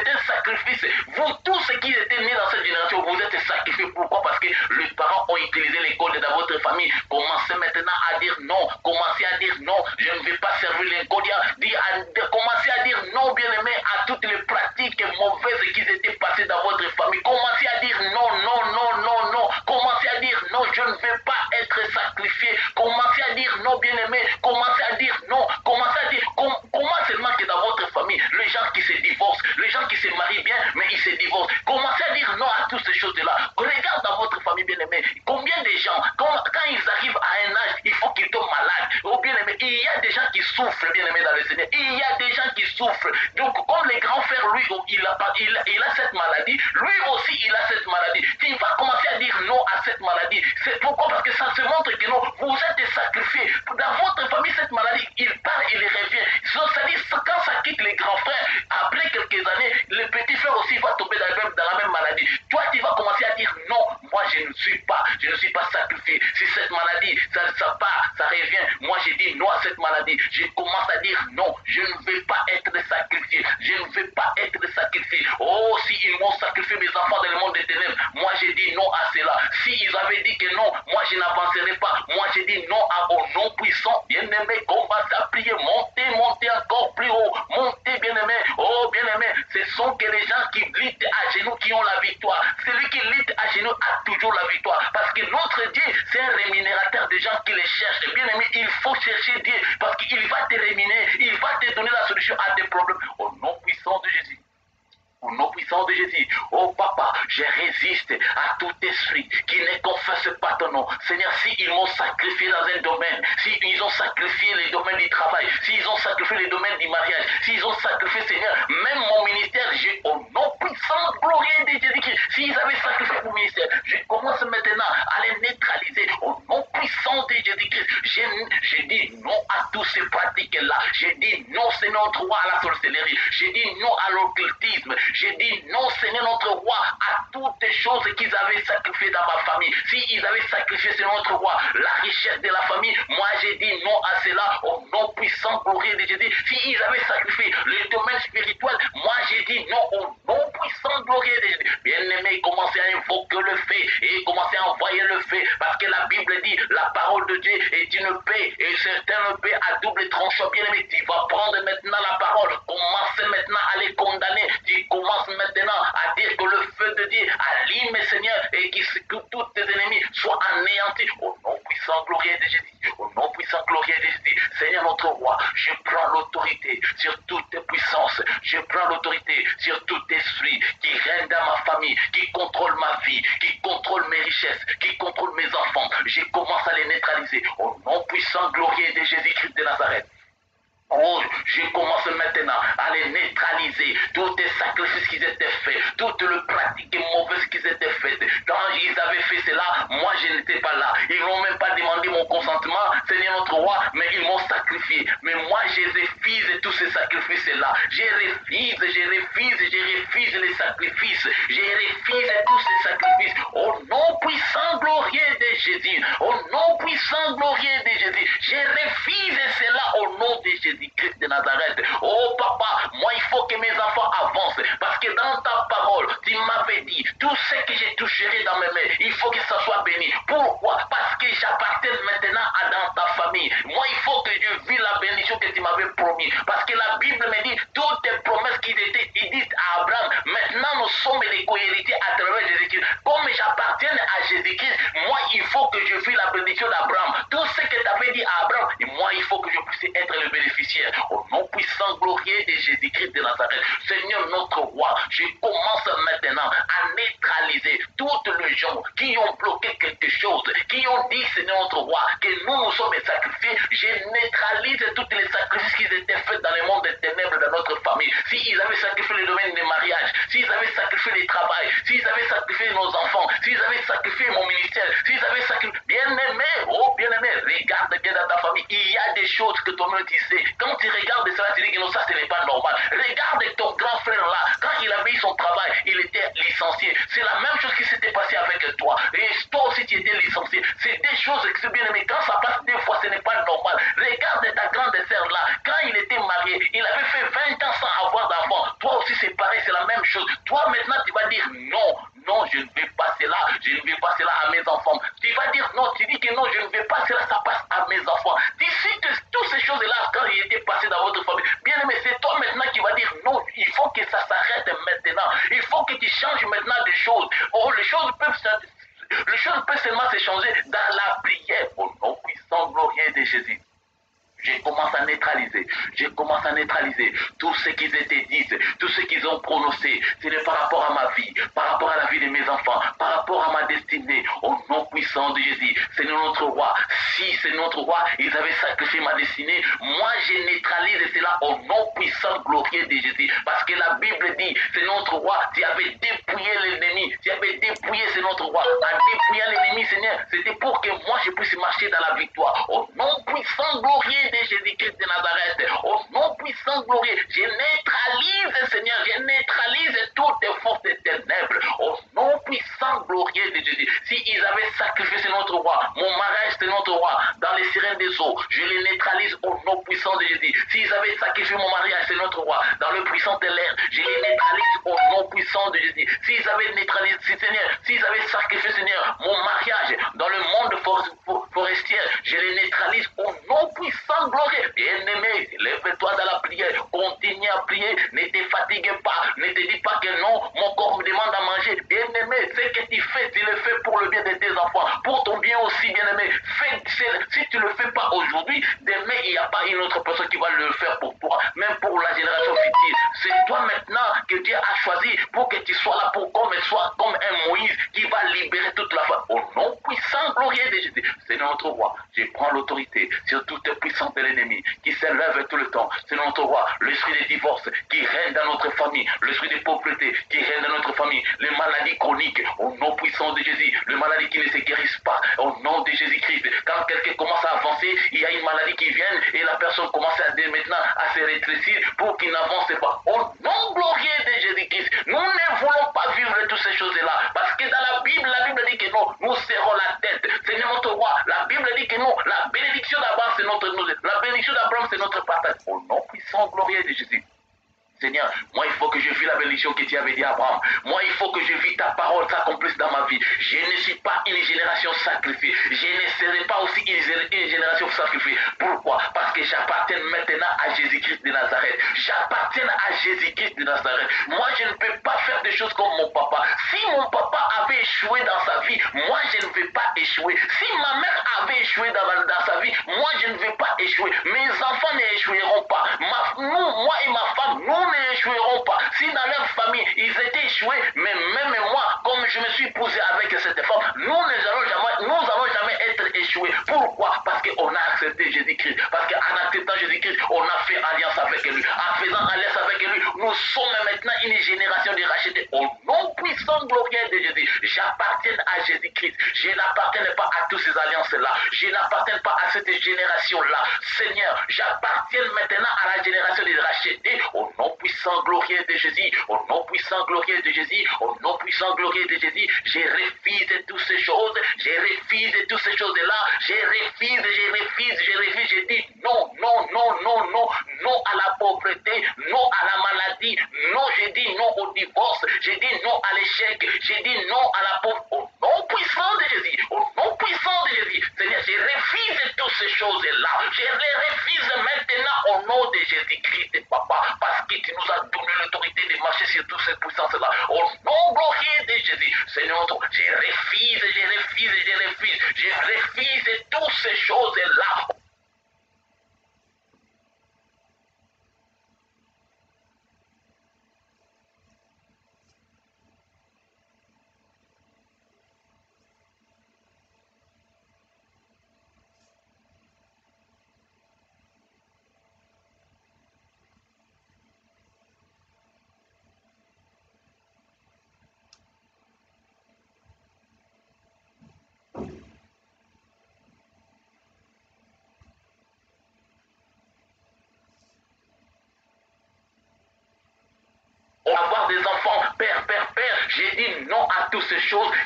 un sacrifice. Vous, tous ceux qui étaient nés dans cette génération, vous êtes sacrifiés. Pourquoi? Parce que les parents ont utilisé l'encodia dans votre famille. Commencez maintenant à dire non. Commencez à dire non. Je ne vais pas servir l'encodia. Commencez à dire non, bien-aimé, à toutes les pratiques mauvaises qui étaient passées dans votre famille. Commencez à dire non, non, non, non, non. Commencez à dire non, je ne vais pas être sacrifié. Commencez à dire non, bien-aimé. Commencez à dire non. Commencez à dire, comment seulement que dans votre famille, les gens qui se divorcent, les gens qui se marient bien, mais ils se divorcent. Commencez à dire non à toutes ces choses-là. Regarde dans votre famille, bien-aimé, combien de gens, quand ils arrivent à un âge, il faut qu'ils tombent malades. Oh, bien-aimé, il y a des gens qui souffrent, bien-aimé, dans le Seigneur. Il y a des gens qui souffrent. Donc, comme les grands frères, lui, il a cette maladie, lui aussi, il a cette maladie. Il va commencer à dire non à cette maladie. C'est pourquoi? Parce que ça se montre que non, vous êtes sacrifiés. Dans votre famille, cette maladie, il part, il revient. C'est-à-dire, quand ça quitte les grands frères, après quelques années, le petit frère aussi va tomber dans la même maladie. Toi, tu vas commencer à dire non, moi je ne suis pas sacrifié. Si cette maladie, ça part, ça revient, moi je dis non à cette maladie. Je commence à dire non, je ne vais pas être sacrifié. Je ne vais pas être sacrifié. Oh, si ils m'ont sacrifié mes enfants dans le monde des ténèbres, moi je dis non à cela. Si ils avaient dit que non, moi je n'avancerai pas. Moi je dis non au non puissant. Bien-aimé, commencez à prier, montez encore plus haut. Montez, bien-aimé. Oh, bien-aimé, ce sont que les gens qui luttent à genoux qui ont la victoire. Celui qui lutte à genoux a toujours la victoire. Parce que notre Dieu, c'est un rémunérateur des gens qui les cherchent. Bien-aimé, il faut chercher Dieu parce qu'il va te rémunérer. Il va te donner la solution à tes problèmes. Au nom puissant de Jésus. Au nom puissant de Jésus, oh papa, je résiste à tout esprit qui ne confesse pas ton nom. Seigneur, s'ils m'ont sacrifié dans un domaine, s'ils ont sacrifié les domaines du travail, s'ils ont sacrifié les domaines du mariage, s'ils ont sacrifié, Seigneur, même mon ministère, au nom puissant, glorieux de Jésus-Christ, s'ils avaient sacrifié mon ministère, je commence maintenant à les neutraliser. Au nom puissant de Jésus-Christ, je dis non à toutes ces pratiques-là. Je dis non, Seigneur, notre roi, à la sorcellerie. Je dis non à l'occultisme. J'ai dit non, Seigneur notre roi, à toutes les choses qu'ils avaient sacrifiées dans ma famille. S'ils avaient sacrifié, Seigneur notre roi, la richesse de la famille, moi j'ai dit non à cela, au nom puissant, glorieux de Jésus. S'ils avaient sacrifié le domaine spirituel, moi j'ai dit non, au nom puissant, glorieux de Jésus. Bien-aimé, commencez à invoquer le fait et commencez à envoyer le fait, parce que la Bible dit, la parole de Dieu est une paix, et certaines paix à double tranchant. Bien-aimé, tu vas prendre maintenant la parole, commencez maintenant à les condamner, tu commence maintenant à dire que le feu de Dieu allume, Seigneur, et que tous tes ennemis soient anéantis. Au nom puissant, glorieux de Jésus. Au nom puissant, glorieux de Jésus. Seigneur notre roi, je prends l'autorité sur toutes tes puissances. Je prends l'autorité sur tout esprit qui règne dans ma famille, qui contrôle ma vie, qui contrôle mes richesses, qui contrôle mes enfants. Je commence à les neutraliser. Au nom puissant, glorieux de Jésus-Christ de Nazareth. Oh, je commence maintenant à les neutraliser. Tous les sacrifices qui étaient faits, toutes les pratiques mauvaises qui étaient faites. Quand ils avaient fait cela, moi je n'étais pas là. Ils n'ont même pas demandé mon consentement, Seigneur notre roi, mais ils m'ont sacrifié. Mais moi je refuse tous ces sacrifices-là. Je refuse les sacrifices. Je refuse tous ces sacrifices. Au nom puissant, glorieux de Jésus. Au nom puissant, glorieux de Jésus. Je refuse cela au nom de Jésus. Christ de Nazareth. Oh papa, moi il faut que mes enfants avancent parce que dans ta parole, tu m'avais dit tout ce que je toucherai dans mes mains, il faut que ça soit béni. Pourquoi? Parce que j'appartiens maintenant à dans ta famille. Moi il faut que je vis la bénédiction que tu m'avais promis. Parce que la Bible me dit toutes les promesses qui étaient dites à Abraham, maintenant nous sommes les co-héritiers à travers Jésus-Christ. Comme j'appartiens à Jésus-Christ, moi il faut que je vis la bénédiction d'Abraham. Tout ce que tu avais dit à Abraham, et moi il faut que je puisse être le bénéficiaire. Au nom puissant, glorieux de Jésus-Christ de Nazareth. Seigneur notre roi, je commence maintenant à neutraliser toutes les gens qui ont bloqué quelque chose, qui ont dit, Seigneur notre roi, que nous sommes sacrifiés. Je neutralise tous les sacrifices qui étaient faits dans le monde des ténèbres de notre famille. S'ils avaient sacrifié le domaine des mariages, s'ils avaient sacrifié le travail, s'ils avaient sacrifié nos enfants, s'ils avaient sacrifié mon ministère, s'ils avaient sacrifié, bien-aimé, oh bien-aimé, regarde bien dans ta famille, il y a des choses que toi-même tu sais. Quand tu regardes cela, tu dis que non, ça ce n'est pas normal. Regarde ton grand frère là, quand il avait eu son travail, il était licencié. C'est la même chose qui s'était passé avec toi. toi. Et toi aussi, tu étais licencié. C'est des choses que bien aimé. Quand ça passe des fois, ce n'est pas normal. Regarde ta grande sœur là. Quand il était marié, il avait fait 20 ans sans avoir d'enfant. Toi aussi, c'est pareil, c'est la même chose. Toi, maintenant, tu vas dire non, non, je ne vais pas cela. Je ne vais pas cela à mes enfants. Tu vas dire non, tu dis que non, je ne vais pas cela, ça passe à mes enfants. D'ici toutes ces choses-là, quand il était passé dans votre famille, bien aimé, c'est toi maintenant qui vas dire non, il faut que ça s'arrête maintenant. Il faut que tu changes maintenant des choses. Oh, les choses peuvent seulement se changer dans la prière au nom puissant glorieux de Jésus. Je commence à neutraliser. Je commence à neutraliser tout ce qu'ils étaient dit, tout ce qu'ils ont prononcé. Ce n'est par rapport à ma vie, par rapport à la vie de mes enfants, par rapport à ma destinée. Au nom puissant de Jésus, c'est notre roi. Si c'est notre roi, ils avaient sacrifié ma destinée. Moi, je neutralise cela au nom puissant glorieux de Jésus. Parce que la Bible dit, c'est notre roi. Tu avais dépouillé l'ennemi. Tu avais dépouillé, c'est notre roi. En dépouillant l'ennemi, Seigneur, c'était pour que moi, je puisse marcher dans la victoire. Au nom puissant glorieux de Jésus-Christ de Nazareth, au nom puissant glorieux, je neutralise, Seigneur, je neutralise toutes les forces des ténèbres, au nom puissant glorieux de Jésus. S'ils avaient sacrifié, c'est notre roi, mon mariage, c'est notre roi, dans les sirènes des eaux, je les neutralise au nom puissant de Jésus. S'ils avaient sacrifié mon mariage, c'est notre roi, dans le puissant de l'air, je les neutralise au nom puissant de Jésus. S'ils avaient neutralisé, Seigneur, s'ils avaient sacrifié, Seigneur, mon mariage, dans le monde forestier, je les neutralise au nom puissant glorieux. Bien-aimé, lève-toi dans la prière, continue à prier, ne te fatigue pas, ne te dis pas que non, mon corps me demande à manger. Bien-aimé, ce que tu fais, tu le fais pour le bien de tes enfants, pour ton bien aussi, bien-aimé. Si tu ne le fais pas aujourd'hui, demain, il n'y a pas une autre personne qui va le faire pour toi, même pour la génération future. C'est toi maintenant que Dieu a choisi pour que tu sois là, pour sois comme un Moïse qui va libérer toute la femme. Au nom puissant, glorieux de Jésus. C'est notre roi. Je prends l'autorité sur toute puissance de l'ennemi qui s'élève tout le temps. C'est notre roi. L'esprit de divorce qui règne dans notre famille. L'esprit de pauvreté qui règne dans notre famille. Les maladies chroniques. Au nom puissant de Jésus. Les maladies qui ne se guérissent pas. Au nom de Jésus-Christ. Quand quelqu'un commence à avancer, il y a une maladie qui vient et la personne commence maintenant à se rétrécir pour qu'il n'avance pas. Au nom glorieux de Jésus-Christ. Nous ne voulons pas vivre toutes ces choses-là. Parce que dans la Bible dit que non, nous serrons la tête. C'est notre roi. La Bible dit que non, la bénédiction d'Abraham, c'est notre c'est notre partage. Au nom puissant, glorieux de Jésus. Seigneur, moi il faut que je vis la bénédiction que tu avais dit à Abraham. Moi il faut que je vis ta parole s'accomplisse dans ma vie. Je ne suis pas une génération sacrifiée. Je ne serai pas aussi une génération sacrifiée. Pourquoi? Parce que j'appartiens maintenant à Jésus-Christ de Nazareth. J'appartiens à Jésus-Christ de Nazareth. Moi je ne peux pas faire des choses comme mon papa. Si mon papa avait échoué dans sa vie, moi je ne vais pas échouer. Si ma mère avait échoué dans sa vie, moi je ne vais pas échouer. Mes enfants n'échoueront pas. Moi et ma femme, nous n'échouerons pas. Si dans leur famille, ils étaient échoués, mais même moi, comme je me suis posé avec cette femme, nous n'allons jamais être échoués. Pourquoi? Parce qu'on a accepté Jésus-Christ. Parce qu'en acceptant Jésus-Christ, on a fait alliance avec lui. En faisant alliance avec lui, nous sommes maintenant une génération de rachetés. Au nom puissant glorieux de Jésus, j'appartiens à Jésus-Christ. Je n'appartiens pas à toutes ces alliances-là. Je n'appartiens pas à cette génération-là. Seigneur, j'appartiens maintenant à la génération des rachetés. Au nom puissant glorieux de Jésus, au nom puissant glorieux de Jésus, au nom puissant glorieux de Jésus, je refuse toutes ces choses, je refuse toutes ces choses-là, je refuse, je dis non, non, non, non, non, non à la pauvreté, non à la maladie, non, je dis non au divorce, je dis non à l'échec, je dis non à la pauvreté, au nom puissant de Jésus, au nom puissant de Jésus, Seigneur, je refuse toutes ces choses-là, je les refuse maintenant au nom de Jésus-Christ, Papa, parce que tu nous as donné l'autorité de marcher sur toutes ces puissances-là. Au nom glorieux de Jésus, Seigneur, je refuse toutes ces choses-là.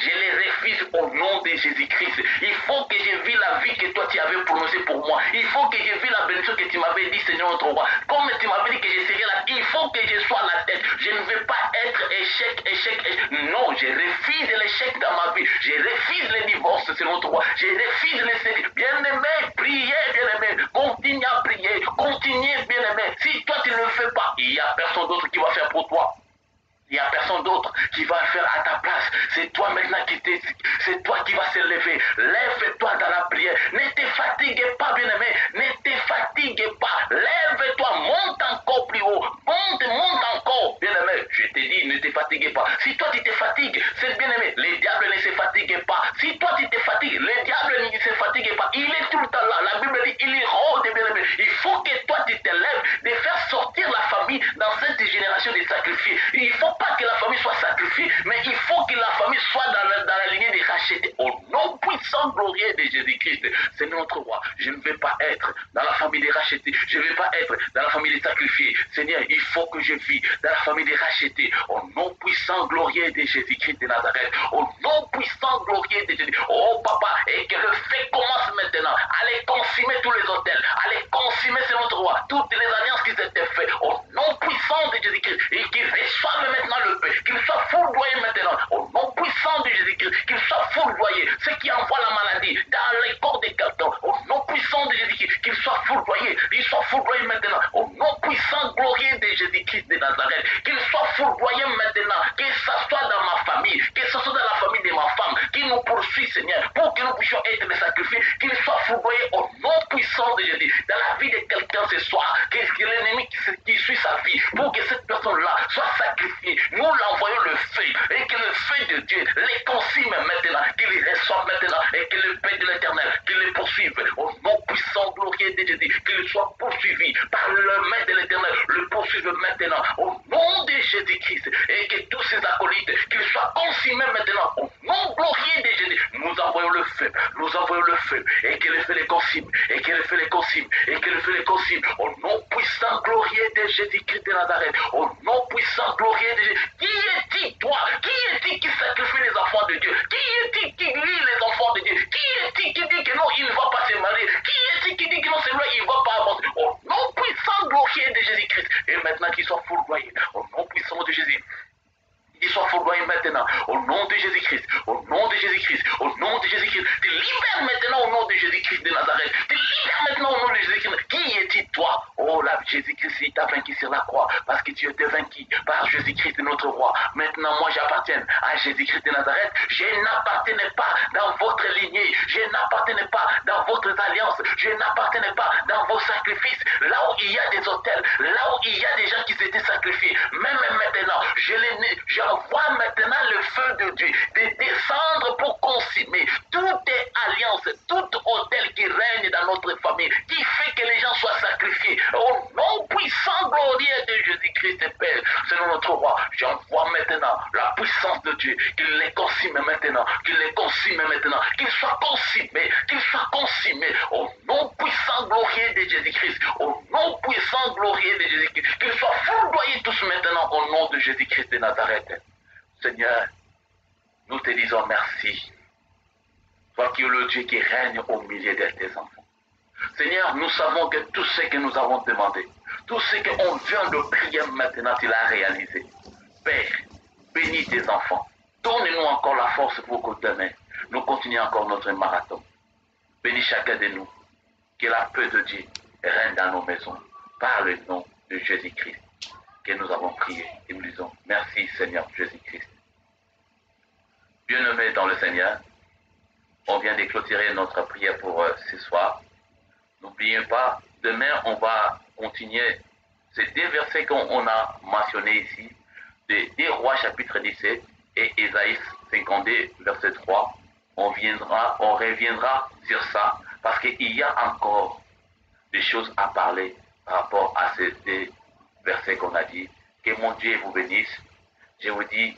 je les refuse au nom de Jésus-Christ. Il faut que je vis la vie que toi tu avais prononcée pour moi. Il faut que je vis la bénédiction que tu m'avais dit, Seigneur notre roi. Comme tu m'avais dit que je serais là, il faut que je sois la tête. Je ne veux pas être échec. Non, je refuse l'échec dans ma vie. Je refuse le divorce, Seigneur notre roi. Je refuse les séries. Bien-aimé, priez, bien-aimé. Continuez à prier. Continuez, bien-aimé. Si toi tu ne le fais pas, il n'y a personne d'autre qui va faire pour toi. Il n'y a personne d'autre qui va le faire à ta place. C'est toi maintenant c'est toi qui vas se lever. Lève-toi dans la prière. Ne te fatigue pas, bien-aimé. Ne te fatigue pas. Lève-toi, monte encore plus haut. Monte encore, bien-aimé. Je te dis, ne te fatigue pas. Si toi tu te fatigues, c'est bien-aimé. Les diables ne se fatiguent pas. Si toi tu te fatigues, les diables ne se fatiguent pas. Il est tout le temps là. La Bible dit, il rôde, bien-aimé. Il faut que toi tu te lèves de faire sortir la famille dans cette génération de sacrifiés. Il faut pas que la famille soit sacrifiée, mais il faut que la famille soit dans la lignée des rachetés. Au nom puissant glorieux de Jésus-Christ, c'est notre roi. Je ne vais pas être dans la famille des rachetés. Je ne vais pas être dans la famille des sacrifiés. Seigneur, il faut que je vis dans la famille des rachetés. Au nom puissant glorieux de Jésus-Christ de Nazareth. Au nom puissant glorieux de Jésus. Oh papa, et que le fait commence maintenant. Allez consumer tous les hôtels. Allez consumer, c'est notre roi. Toutes les alliances qui s'étaient faites. Au nom puissant de Jésus-Christ. Et qu'ils reçoivent maintenant le paix, qu'il soit foudroyé maintenant, au nom puissant de Jésus-Christ, qu'il soit foudroyé, ce qui envoie la maladie dans les corps de quelqu'un, au nom puissant de Jésus-Christ, qu'il soit foudroyé, maintenant, au nom puissant glorieux de Jésus-Christ de Nazareth, qu'il soit foudroyé maintenant, que ce soit dans ma famille, que ce soit dans la famille de ma femme, qu'il nous poursuit, Seigneur, pour que nous puissions être des sacrifiés, qu'il soit foudroyé au nom puissant de Jésus, dans la vie de quelqu'un ce soir, que l'ennemi qui suit sa vie, pour que cette personne-là soit sacrifiée. Nous l'envoyons le feu, et que le feu de Dieu les consume maintenant, qu'il les reçoive maintenant, et que le paix de l'Éternel, qu'il les poursuive, au nom puissant glorieux de Jésus, qu'il soit poursuivi par le main de l'Éternel, le poursuive maintenant, au nom de Jésus-Christ, et que tous ces acolytes, qu'ils soient consumés maintenant, au nom glorieux de Jésus, nous envoyons le feu, et que le feu les consume, et que le feu les consume, et que le feu les consume, au nom puissant glorieux de Jésus-Christ de Nazareth, au nom puissant glorieux de Jésus. Qui est-il, toi? Qui est-il qui sacrifie les enfants de Dieu? Qui est-il qui lie les enfants de Dieu? Qui est-il qui dit que non, il ne va pas se marier? Qui est-il qui dit que non, c'est vrai, il ne va pas avancer? Au nom puissant glorieux de Jésus-Christ, et maintenant qu'il soit foudroyé, au nom puissant de Jésus. Qu'il soit foudroyé maintenant, au nom de Jésus-Christ, au nom de Jésus-Christ, au nom de Jésus-Christ. Te libère maintenant au nom de Jésus-Christ de Nazareth. Te libère maintenant au nom de Jésus-Christ. Qui est-il, toi? Oh là, Jésus-Christ, il t'a vaincu sur la croix, parce que tu étais vaincu par Jésus-Christ, notre roi. Maintenant, moi, j'appartiens à Jésus-Christ de Nazareth. Je n'appartenais pas dans votre lignée. Je n'appartenais pas dans votre alliance. Je n'appartenais pas dans vos sacrifices. Là où il y a des autels, là où il y a des gens qui s'étaient sacrifiés. Même maintenant, j'envoie maintenant le feu de Dieu de descendre pour consumer toute alliance, tout autel qui règne dans notre famille, qui fait que les gens soient sacrifiés. Au nom puissant glorieux de Jésus-Christ, Père, c'est notre roi. J'envoie maintenant la puissance de Dieu, qu'il les consume maintenant, qu'il les consume maintenant, qu'il soit consumé, au nom puissant glorieux de Jésus-Christ, au nom puissant glorieux de Jésus-Christ, qu'ils soient foudroyés tous maintenant au nom de Jésus-Christ de Nazareth. Seigneur, nous te disons merci. Toi qui es le Dieu qui règne au milieu de tes enfants. Seigneur, nous savons que tout ce que nous avons demandé, tout ce qu'on vient de prier maintenant, tu l'as réalisé. Père, bénis tes enfants. Donne-nous encore la force pour que demain, nous continuions encore notre marathon. Bénis chacun de nous. Que la paix de Dieu règne dans nos maisons. Par le nom de Jésus-Christ que nous avons prié. Et nous disons merci Seigneur Jésus-Christ. Bien-aimés dans le Seigneur, on vient de clôturer notre prière pour ce soir. N'oubliez pas, demain on va continuer ces deux versets qu'on a mentionnés ici, de 2 Rois chapitre 17 et Ésaïe 52 verset 3. On reviendra sur ça parce qu'il y a encore des choses à parler par rapport à ces deux versets qu'on a dit. Que mon Dieu vous bénisse. Je vous dis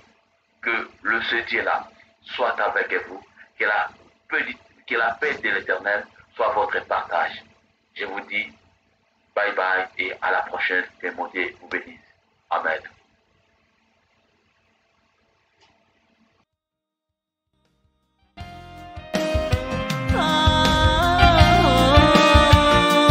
que ce Dieu-là soit avec vous. Que la paix de l'Éternel soit votre partage. Je vous dis bye bye et à la prochaine. Que mon Dieu vous bénisse. Amen.